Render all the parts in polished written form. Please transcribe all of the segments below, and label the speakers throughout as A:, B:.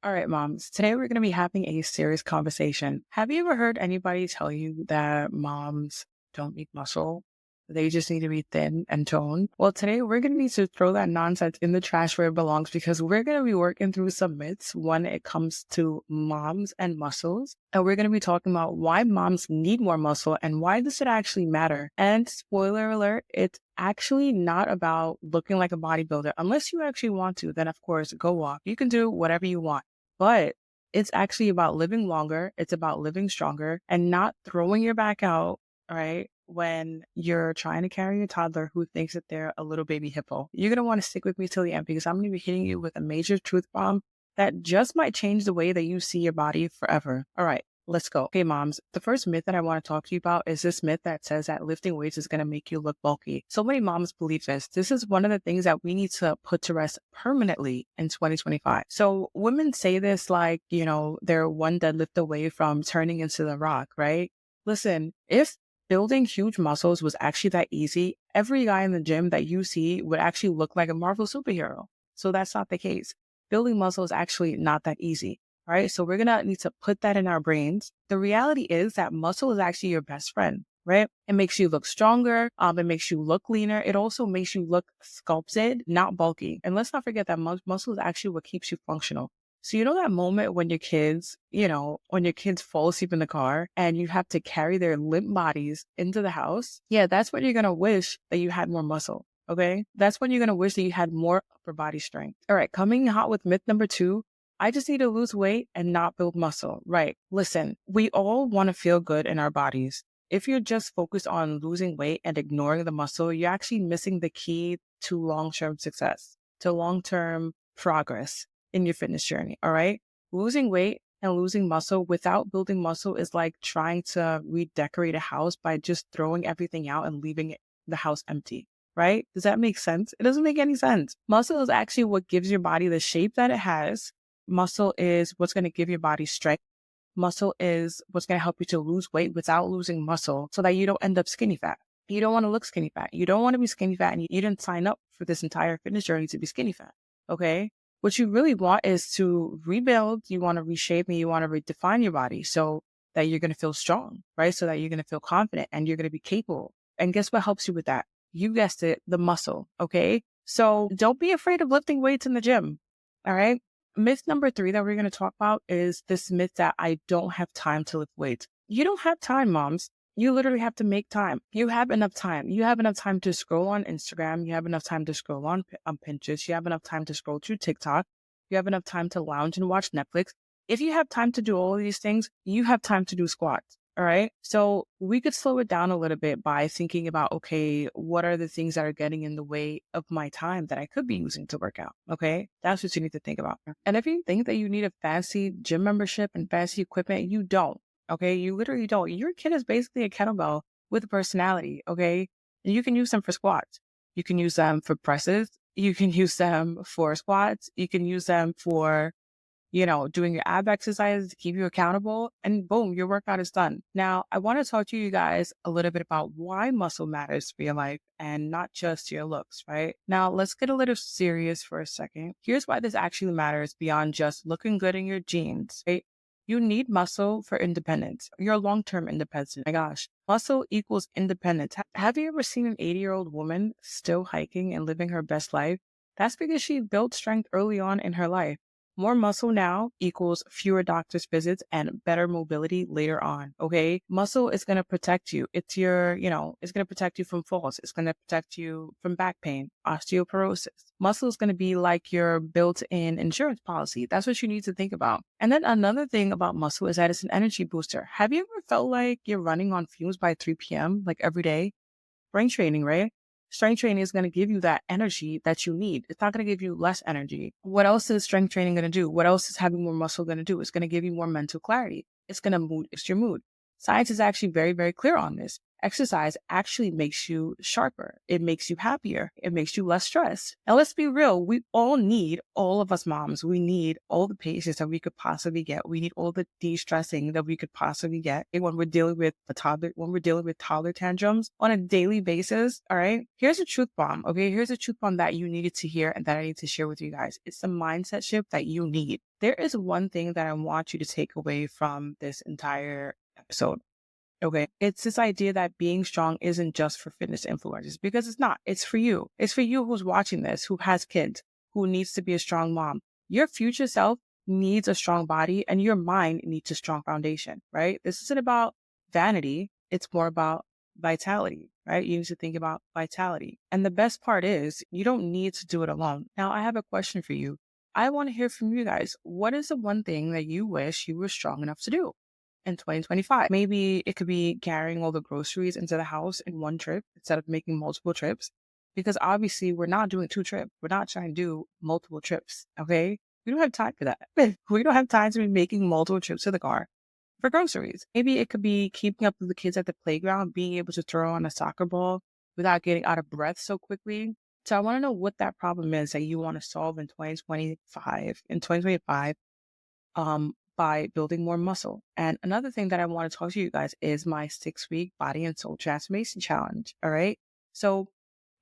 A: All right, moms. Today we're going to be having a serious conversation. Have you ever heard anybody tell you that moms don't need muscle? They just need to be thin and toned. Well, today we're going to need to throw that nonsense in the trash where it belongs because we're going to be working through some myths when it comes to moms and muscles. And we're going to be talking about why moms need more muscle and why does it actually matter. And spoiler alert, it's actually not about looking like a bodybuilder. Unless you actually want to, then of course, go off. You can do whatever you want. But it's actually about living longer. It's about living stronger and not throwing your back out, right? When you're trying to carry a toddler who thinks that they're a little baby hippo. You're going to want to stick with me till the end because I'm going to be hitting you with a major truth bomb that just might change the way that you see your body forever. All right. Let's go. Okay, moms, the first myth that I want to talk to you about is this myth that says that lifting weights is going to make you look bulky. So many moms believe this. This is one of the things that we need to put to rest permanently in 2025. So women say this like, they're one deadlift away from turning into the Rock, right? Listen, if building huge muscles was actually that easy, every guy in the gym that you see would actually look like a Marvel superhero. So that's not the case. Building muscle is actually not that easy. All right. So we're going to need to put that in our brains. The reality is that muscle is actually your best friend, right? It makes you look stronger. It makes you look leaner. It also makes you look sculpted, not bulky. And let's not forget that muscle is actually what keeps you functional. So you know that moment when your kids, when your kids fall asleep in the car and you have to carry their limp bodies into the house? Yeah, that's when you're going to wish that you had more muscle. Okay. That's when you're going to wish that you had more upper body strength. All right. Coming hot with myth number 2. I just need to lose weight and not build muscle. Right. Listen, we all want to feel good in our bodies. If you're just focused on losing weight and ignoring the muscle, you're actually missing the key to long-term success, to long-term progress in your fitness journey. All right. Losing weight and losing muscle without building muscle is like trying to redecorate a house by just throwing everything out and leaving the house empty. Right? Does that make sense? It doesn't make any sense. Muscle is actually what gives your body the shape that it has. Muscle is what's going to give your body strength. Muscle is what's going to help you to lose weight without losing muscle so that you don't end up skinny fat. You don't want to look skinny fat. You don't want to be skinny fat and you didn't sign up for this entire fitness journey to be skinny fat. Okay. What you really want is to rebuild. You want to reshape and you want to redefine your body so that you're going to feel strong, right? So that you're going to feel confident and you're going to be capable. And guess what helps you with that? You guessed it, the muscle. Okay. So don't be afraid of lifting weights in the gym. All right. Myth number 3 that we're going to talk about is this myth that I don't have time to lift weights. You don't have time, moms. You literally have to make time. You have enough time. You have enough time to scroll on Instagram. You have enough time to scroll on Pinterest. You have enough time to scroll through TikTok. You have enough time to lounge and watch Netflix. If you have time to do all of these things, you have time to do squats. All right. So we could slow it down a little bit by thinking about, okay, what are the things that are getting in the way of my time that I could be using to work out? Okay. That's what you need to think about. And if you think that you need a fancy gym membership and fancy equipment, you don't. Okay. You literally don't. Your kid is basically a kettlebell with a personality. Okay. And you can use them for squats. You can use them for presses. You can use them for squats. You can use them for doing your ab exercises to keep you accountable, and boom, your workout is done. Now, I want to talk to you guys a little bit about why muscle matters for your life and not just your looks, right? Now, let's get a little serious for a second. Here's why this actually matters beyond just looking good in your jeans, right? You need muscle for independence, your long-term independence. My gosh, muscle equals independence. Have you ever seen an 80-year-old woman still hiking and living her best life? That's because she built strength early on in her life. More muscle now equals fewer doctor's visits and better mobility later on. Okay. Muscle is going to protect you. It's it's going to protect you from falls. It's going to protect you from back pain, osteoporosis. Muscle is going to be like your built-in insurance policy. That's what you need to think about. And then another thing about muscle is that it's an energy booster. Have you ever felt like you're running on fumes by 3 p.m. like every day? Strength training, right? Strength training is going to give you that energy that you need. It's not going to give you less energy. What else is strength training going to do? What else is having more muscle going to do? It's going to give you more mental clarity. It's going to boost your mood. Science is actually very, very clear on this. Exercise actually makes you sharper. It makes you happier. It makes you less stressed. And let's be real, we all need, all of us moms, we need all the patience that we could possibly get. We need all the de-stressing that we could possibly get when we're dealing with toddler tantrums on a daily basis. All right. Here's a truth bomb. Okay. Here's a truth bomb that you needed to hear and that I need to share with you guys. It's the mindset shift that you need. There is one thing that I want you to take away from this entire episode. Okay. It's this idea that being strong isn't just for fitness influencers, because it's not. It's for you. It's for you who's watching this, who has kids, who needs to be a strong mom. Your future self needs a strong body and your mind needs a strong foundation, right? This isn't about vanity. It's more about vitality, right? You need to think about vitality. And the best part is you don't need to do it alone. Now, I have a question for you. I want to hear from you guys. What is the one thing that you wish you were strong enough to do in 2025? Maybe it could be carrying all the groceries into the house in one trip instead of making multiple trips. Because obviously we're not doing 2 trips. We're not trying to do multiple trips. Okay. We don't have time for that. We don't have time to be making multiple trips to the car for groceries. Maybe it could be keeping up with the kids at the playground, being able to throw on a soccer ball without getting out of breath so quickly. So I want to know what that problem is that you want to solve in 2025, by building more muscle. And another thing that I want to talk to you guys is my 6-week body and soul transformation challenge. All right. So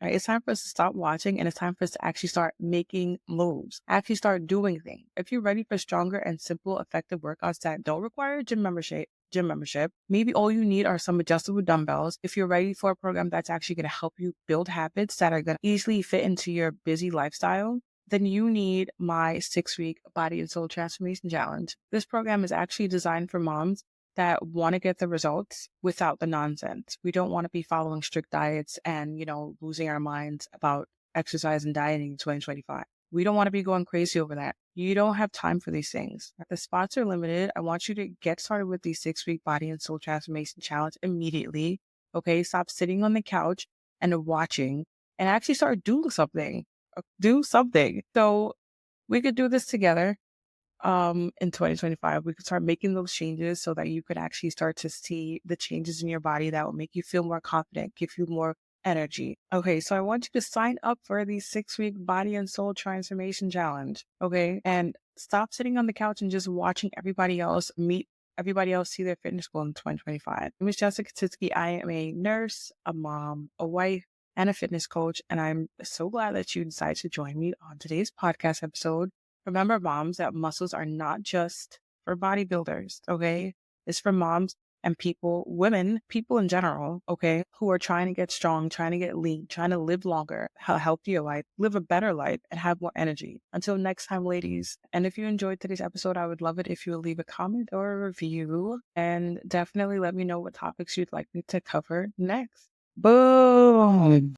A: it's time for us to stop watching and it's time for us to actually start making moves, actually start doing things. If you're ready for stronger and simple, effective workouts that don't require a gym membership, maybe all you need are some adjustable dumbbells. If you're ready for a program that's actually going to help you build habits that are going to easily fit into your busy lifestyle, then you need my 6-week body and soul transformation challenge. This program is actually designed for moms that want to get the results without the nonsense. We don't want to be following strict diets and, losing our minds about exercise and dieting in 2025. We don't want to be going crazy over that. You don't have time for these things. The spots are limited. I want you to get started with the 6-week body and soul transformation challenge immediately. Okay. Stop sitting on the couch and watching and actually start doing something. Do something. So we could do this together. In 2025, we could start making those changes so that you could actually start to see the changes in your body that will make you feel more confident, give you more energy. Okay, so I want you to sign up for the 6-week body and soul transformation challenge. Okay, and stop sitting on the couch and just watching everybody else see their fitness goal in 2025. My name is Jessica Titsky. I am a nurse, a mom, a wife, and a fitness coach. And I'm so glad that you decided to join me on today's podcast episode. Remember, moms, that muscles are not just for bodybuilders, okay? It's for moms and people in general, okay, who are trying to get strong, trying to get lean, trying to live longer, a healthier life, live a better life, and have more energy. Until next time, ladies. And if you enjoyed today's episode, I would love it if you would leave a comment or a review. And definitely let me know what topics you'd like me to cover next. Boom.